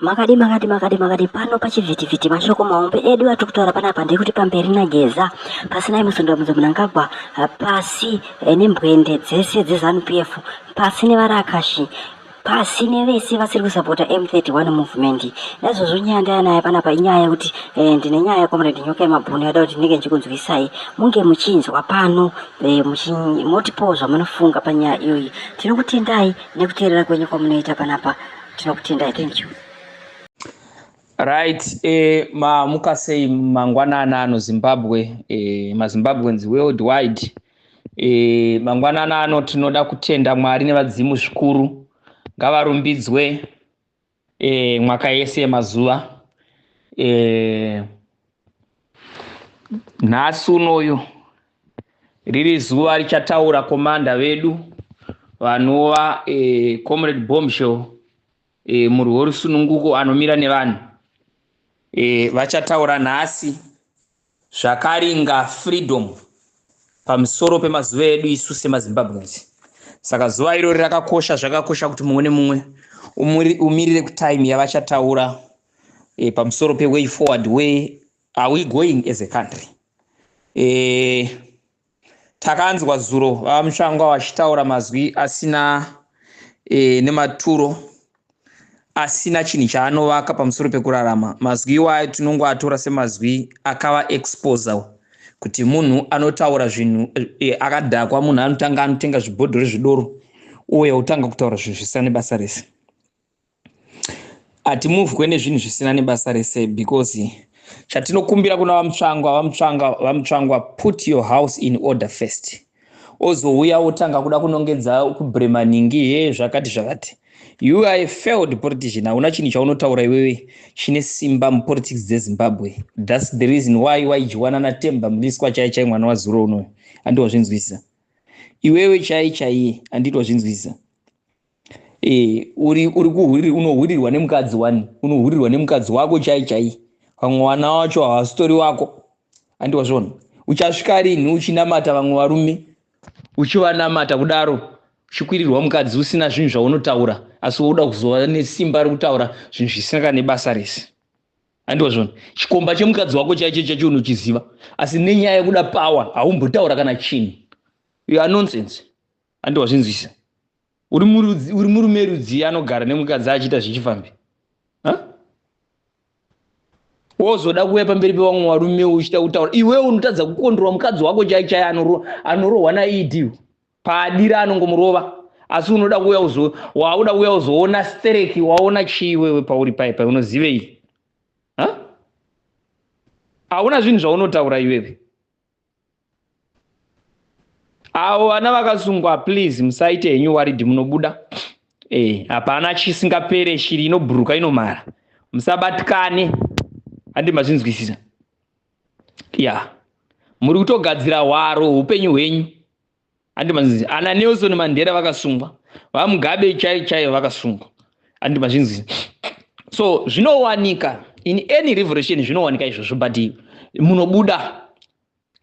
Makadi pano pachivhitivhiti mashoko maombe edu atikutaura panapa ndekuti pamberi nageza pasina musunda muzomnangagwa pasi nembwende dzese dzeZANU-PF pasi nevarakashi pasi nevese vasiri kusapota M31 movement. Nazvo nyaya ndanayo panapa inyaya kuti ndine nyaya comrade Nyoka yemabhunu yada kuti ndinenge ndichikunzwisai munge muchinzwa pano motipo zvamunofunga panyaya iyoyi. Tinokutendai nekuteerera kwenyu kwamunoita panapa. Tinokutendai. Thank you. Right, mukasei mangwanana ano Zimbabwe, maZimbabweans worldwide. Mangwanana ano tinoda kutenda Mwari nevadzimu zvikuru. Ngavarumbidzwe mwaka yese yemazuva. Nhasi unoyo riri zuva richataura komanda vedu vanova Comrade Bombshell murwi rusununguko anomira nevanhu. Vachataura nhasi zvakaringa freedom pamusoro pemazuva edu isu semaZimbabweans. Saka zuva irori rakakosha, zvakakosha kuti mumwe nemumwe umirire kutime yavachataura pamusoro pe-way forward, where are we going as a country. Takanzwa zuro vamushangwa vachitaura mazwi asina nematuro, asina chinhu chaanovaka pamusoro pekurarama. Mazwi iwayo tinongoatora semazwi akava exposa kuti munhu anotaura zvinhu akadhakwa, munhu anotenga zvibhodhoro zvidoro uye utanga kutaura zvinhu zvisina nebasa rese. Hatimuvhwe nezvinhu zvisina nebasa rese, because chatinokumbira kuna vamutsvangwa, put your house in order first. Ozouya otanga kuda kunongedza kubrema ningi zvakati. You are a failed politician. Hauna chinhu chaunotaura iwewe chine simba mupolitics dzeZimbabwe. That's the reason why waijiwana naTemba Mliswa chai mwana wazuro unoyo. Andi wazvinzwisa. Iwewe chai anditi wazvinzwisa. Unohurirwa nemukadzi wani. Unohurirwa nemukadzi wako chai. Vamwe wana wacho havastori wako. Andi wazvona. Uchasvika rini uchinamata vamwe varume. Uchivanamata kudaro. Uchikwirirwa mukadzi usina zvinhu zvaunotaura, asi woda kuzova nesimba rekutaura zvinhu zvisina nebasa rese. Andizvona. Chikomba chemukadzi wako chaicho unochiziva, asi nenyaya yekuda power haumbotaura kana chinhu. You are nonsense. Andizvinzwisa. Uri murume rudzi anogara nemukadzi achiita zvichifambi. Wozoda kuuya pamberi pevamwe varume uchida kutaura. Iwewe unotadza kukondrwa mukadzi wako chai anorohwa naID. Padira anongomurova, asi unoda kuuya uzoona stereki, waona chii wewe pauri paipa, unozivei? Hauna zvinhu zvaunotaura iwewe. Avo vana vakasungwa, please musaite henyu waridhi munobuda. Hapana chisingapere, shiri inobhuruka inomara. Musabatikane. Handi mazvinzwisisa. Muri kutogadzira hwaro upenyu hwenyu. Andi mazvinzi ana Nelson Mandela vakasungwa, vaMugabe chai vakasungwa. Andi mazvinzi. So zvinowanika in any revolution, zvinowanika izvozvo, but munobuda.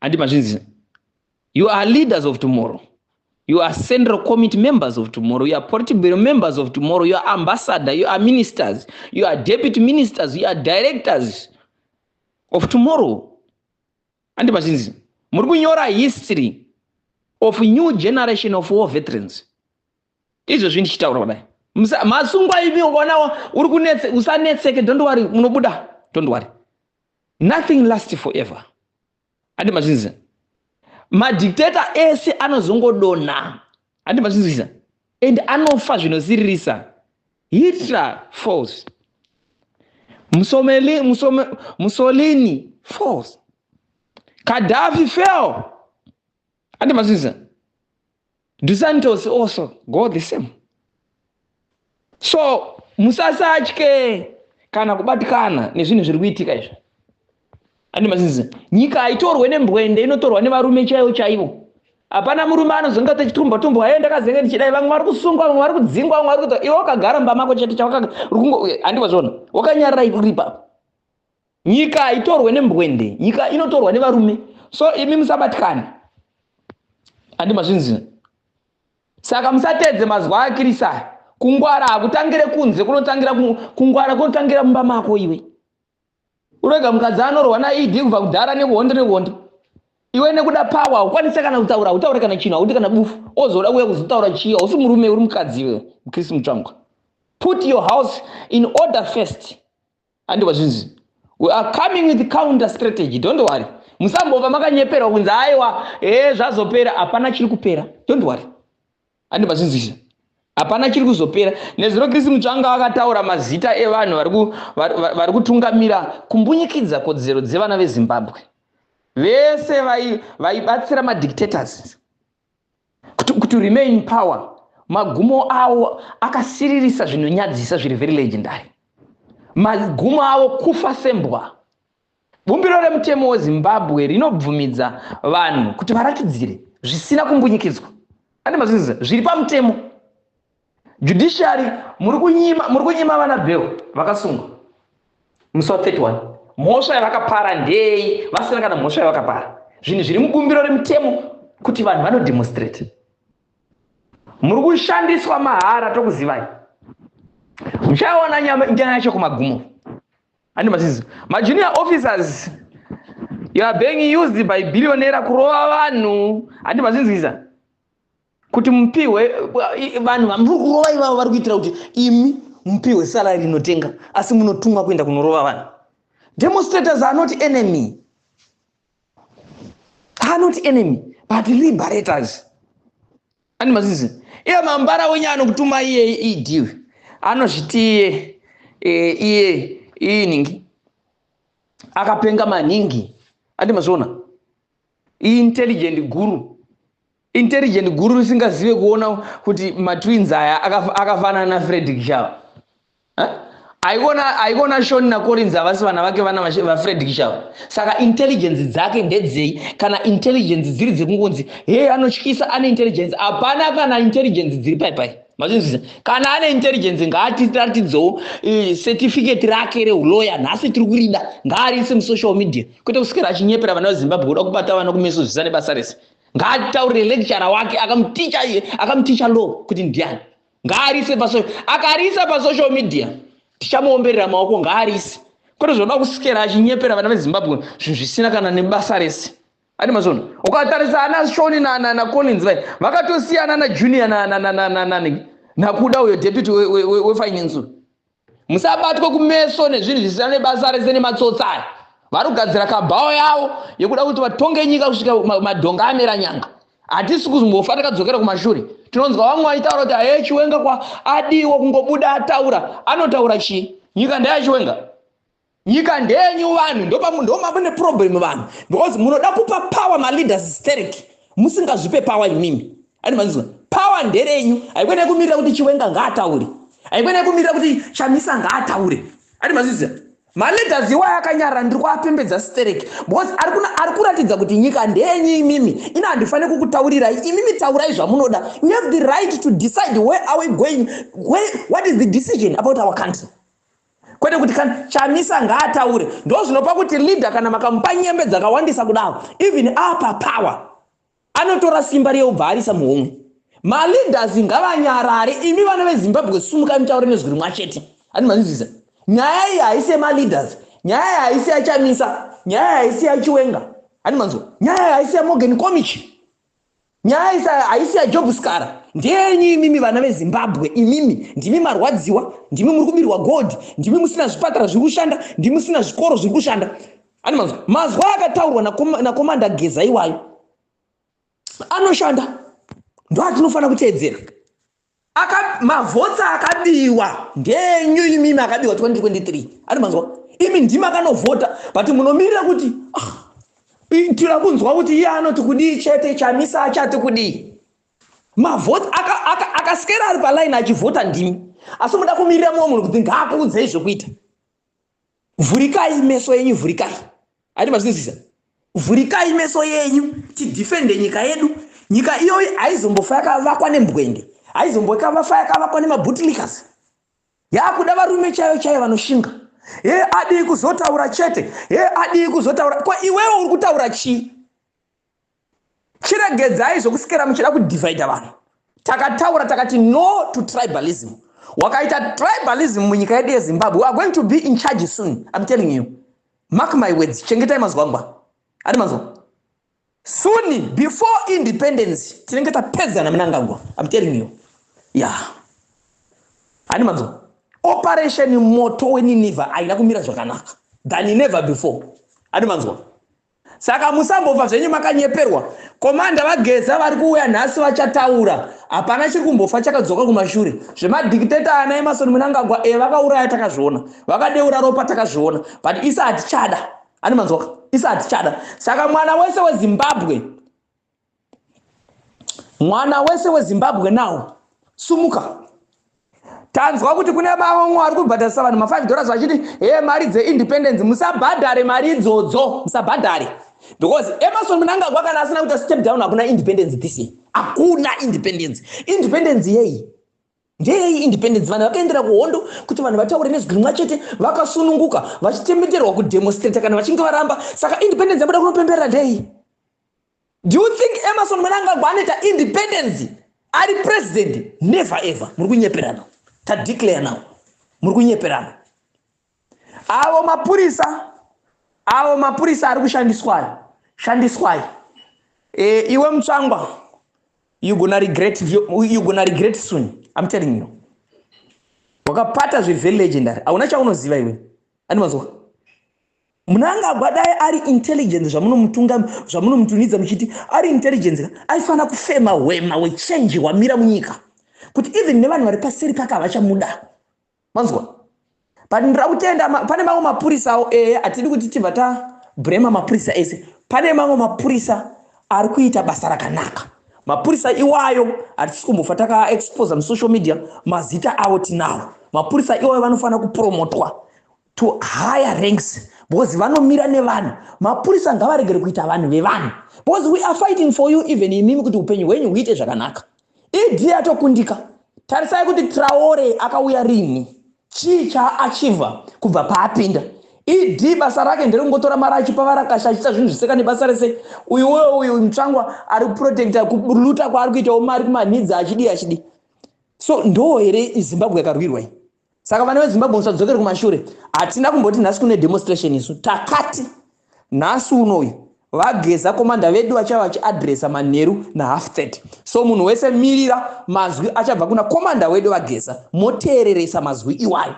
Andi mazvinzi. You are leaders of tomorrow. You are central committee members of tomorrow. You are political bureau members of tomorrow. You are ambassador. You are ministers. You are deputy ministers. You are directors of tomorrow. Andi mazvinzi. Muri kunyora history of a new generation of war veterans. Izvo zvinhu chitaura kudai. Masungwa ivi wanawa uri kunetse, usanetseke, don't worry, munobuda. Don't worry. Nothing lasts forever. Andi mazvinzi. Madictator ese anozongodona. Andi mazvinzi. And anofa zvinoziririsa. Hitler falls. Mussolini falls. Gaddafi fell. Andi mazvinzi. Dos Santos also go the same. So musasatye kana kubatikana nezvinhu zviri kuitika izvo. Andi mazvinzi. Nyika haitorwe nembwende, inotorwa nevarume chaivo. Hapana murume anozonga achitumba ndakazenga ndichidai, vamwe vari kusungwa, vamwe vari kudzingwa, vamwe vari kuita. Iwe wakagara mbamako chete andi mazvona. Wakanyarara iripa. Nyika haitorwe nembwende, nyika inotorwa nevarume. So imi musabatikana. Andi mazvinzi. Saka musatedze mazwa aKirisa. Kungwara akutangire kunze, kunotangira kungwara kunotangira mumba mako iwe. Urega mukadzi anorwa naID kubva kudhara nekuhonde. Iwe nekuda power ukwanise kana kutaura, utaure kana chino, uti kana bufu. Ozoda kuya kuzotaura chiyo, usi murume uri mukadzi iwe, mukristu mutsvangwa. Put your house in order first. And wazvinzi. We are coming with counter strategy, don't worry. Musambova makanyepera kunzi aiwa, zvazopera, hapana chiri kupera. Don't worry. And wazvinzi. Hapana chiri kuzopera. Nezvino Kristu mutsvanga akataura mazita evanhu vari kutungamira kumbunyikidza kodzero dzevana veZimbabwe. Vese vaibatsira madictators to remain in power. Magumo avo akasiririsa zvinonyadzisa zviri very legendary. Magumo avo kufa sembwa. Bumbiro remutemo weZimbabwe rinobvumidza vanhu kuti varatidzire zvisina kumbunyikidzwa. Ande mazvinzi zviri pamutemo. Judiciary muri kunyima vana bheo vakasungwa. Musi wa 31. Mhosva yavakapara ndei vasina kana mhosva yavakapara. Zvinhu zviri mubumbiro remutemo kuti vanhu vanodemonstrate. Muri kushandiswa mahara tokuzivai. Muchaona nyaya yacho kumagumo. Andi mazvizi. Majunior officers, you are being used by billionaire kurova vanhu. Andi mazvinzisa. Kuti mupiwe vanhu muri kurova ivavo vari kuitira kuti imi mupiwe salary inotenga asi munotumwa kuenda kunorova vanhu. Demonstrators are not enemy. Are not enemy, but liberators. Andi mazvizi. Iye mambara wenye anokutuma iye idiwe. Anozviti iye iningi akapenga maningi. Andi mazviona. Intelligent guru risingazive kuona kuti matwins aya akafanana na Frederick Shaw. Aikona Sean na Collins avasi vana vake vana vaFrederick Shaw. Saka intelligence dzake ndedzei kana intelligence dziri dzekungonzi anotyisa ane intelligence. Hapana kana intelligence dziri pai. Mazvinzisa. Kana ane intelligence ngaatiratidzewo certificate rake reuloya nhasi tiri kurida ngaarise musocial media. Kwete kuswera achinyepera vana veZimbabwe kuda kubata vana kumeso zvisane basa rese. Ngaataurire lecturer wake akamuticha law kuti ndiani. Ngaarise akarisa pasocial media. Tichamuomberera maoko ngaarise. Kwete zvoda kuswera achinyepera vana veZimbabwe zvinhu zvisina kana nebasa rese. Andi mazvono. Ukatarisa ana Sean na Collins vakatosiyana na Junior na kuda uyo deputy wefinance. Musabatwe kumeso nezvinhu zvisina nebasa rese nematsotsa. Vari kugadzira kabhao yavo yekuda kuti vatonge nyika kusvika madhonga amera nyanga. Hatisi kuzombofa takadzokera kumashure. Tinonzwa vamwe vaitaura kuti Chiwenga kwa adiwo kungobuda ataura. Anotaura chii? Nyika ndeyaChiwenga. Nyika ndenyu vanhu ndomune problem vanhu. Because munoda kupa power ma leaders hysteric. Musingazvipe power imimi. Andi manzwa. Power nderenyu. Haikwene kumirira kuti Chiwenga ngaataure. Haikwene kumirira kuti Chamisa ngaataure. Andi manzwa. Maleaders iwa akanyara ndiri kuapembedza hysteric. Because ari kuratidza kuti nyika ndenyu imimi. Ina handifane kukutaurirai. Imimi taurai zvamunoda. You have the right to decide where are we going. What is the decision about our country. Kwete kuti kana Chamisa ngaataure. Ndo zvinopa kuti leader kana makamupa nyembe dzakawandisa kudaro. Even apa power. Anotora simba reubva arisa muhomwe. Ma leaders ngavanyarare. Imi vana veZimbabwe sumuka mutaure nezviri mwachete. Andi manzvisa. Nyaya iyi haisi ma leaders. Nyaya iyi haisi yaChamisa. Nyaya iyi haisi yaChiwenga. Andi manzwa. Nyaya iyi haisi yaMorgan Komichi. Nyaya iyi haisi yaJob Skara. Ndenyu imimi vana veZimbabwe imimi ndimi marwadziwa, ndimi muri kubirwa gold, ndimi musina zvipatara zviri kushanda, ndimi musina zvikoro zviri kushanda. Ani mazwa akataurwa na komanda Geza iwayo anoshanda. Ndo atinofana kuteedzera. Mavhotsa akabiwa ndenyu imimi akabiwa 2023. Ani mazwa imi ndima kanovhota but munomirira kuti tira kunzwa kuti iye anoti kudii chete Chamisa achati kudii. Mavhoti akaskera ari paline achivhota ndimi. Asi muda kumirira mumwe munhu kuti ngaakuudzei zvokuita. Vhurikai meso yenyu, vhurikai. Ati mazvinzisa. Vhurikai meso yenyu tidefende nyika yedu. Nyika iyoyi haizombofa yakavakwa nembwende. Haizombofa yakavakwa nemabhutilikas. Yakuda varume chaivo vanoshinga. Adi kuzotaura chete. Adi kuzotaura. Kwa iwewe uri kutaura chii? Chiregedzai zvokusikera muchida kudivide vanhu. Takataura takati no to tribalism. Wakaita tribalism munyika yedu yeZimbabwe. We are going to be in charge soon. I'm telling you. Mark my words. Chengeta mazwangwa. Adi mazo. Soon, before independence, tinengeta peza na Mnangagwa. I'm telling you. Yeah. Adi mazo. Operation moto weni niva. Aina kumira zwakanaka. Than never before. Adi mazo. Saka musambova zvenyu makanyeperwa. Komanda vageza vari kuuya nhasi vachataura. Hapana chiri kumbofa chakadzoka kumashure. Zvemadhikiteta ana Emmerson Mnangagwa vakauraya takazviona. Vakadeura ropa takazviona. But isa hatichada. Ani manzwaka. Isa hatichada. Saka mwana wese weZimbabwe. Mwana wese weZimbabwe now. Sumuka. Tanzwa kuti kune vamwe vari kubhadharisa vanhu $5 vachiti mari dzeindependence musabhadhare mari idzodzo musabhadhare. Because Emmerson Mnangagwa kana asina kuita step down hakuna independence this year. Hakuna independence. Independence yei. Ndei independence vanhu vakaendera kuhondo kuti vanhu vataure nezwi chete vakasununguka vachitemeterwa kudemonstrate kana vachinge varamba. Saka independence yabuda kunopemberera ndei. Do you think Emmerson Mnangagwa anoita independence ari president? Never ever. Muri kunyeperana. Ta declare now. Muri kunyeperana. Avo mapurisa ari kushandiswa. Iwe Mutsvangwa, you gonna regret soon. I'm telling you. Wakapata zveve legendary. Hauna chaunoziva iwe. Ani mazwa. Mnangagwa dai ari intelligence zvamunomutunidza muchiti ari intelligence aifana kufema wema wechange wamira munyika. Kuti even nevanhu vari paseri pake havachamuda. Manzwa. Pandira kutenda pane mamwe mapurisa atidi kuti tibva brema mapurisa ese. Pane mamwe mapurisa ari kuita basa rakanaka. Mapurisa iwayo atisi kumbofa takaexpose mu social media mazita avo tinawo. Mapurisa iwayo vanofana kupromotwa to higher ranks because vanomira nevanhu. Mapurisa ngavaregere kuita vanhu vevanhu. Because we are fighting for you even imimi kuti upenyu hwenyu huite zvakanaka. Idi atokundika. Tarisai kuti Traore akauya rini. Chii chaachiva kubva paapinda. Idi basa rake nderekungotora mari achipa varakasha achiita zvinhu zviseka nebasa rese. Uyu Mutsvangwa ari kuprotecta kuluta kwaari kuitawo mari kumanhidzi achidi. So ndo here Zimbabwe yakarwirwa iyi. Saka vana veZimbabwe musadzokere kumashure. Hatina kumboti nhasi kune demonstration isu. Takati nhasi unoyu vageza komanda vedu vachava vachiadresa manheru na30. So munhu wese mirira mazwi achabva kuna komanda wedu vageza. Moteereresa mazwi iwayo.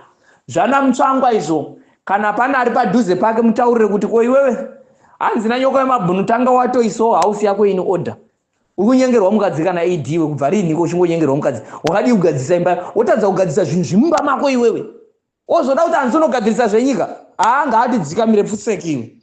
Zvana Mutsvangwa izvo. Kana pana ari padhuze pake mutaurire kuti ko iwewe hanzi na nyoka yemabhunu tanga watoisawo hausi yako ine order. Uri kunyengerwa mukadzi kana idiwe kubva rini ko uchingonyengerwa mukadzi. Wakadi kugadzisa imba wotadza kugadzisa zvinhu zvimumba mako iwewe. Ozoda kuti hanzi unogadzirisa zvenyika. Haanga ati dzikamire pfuseki iwe.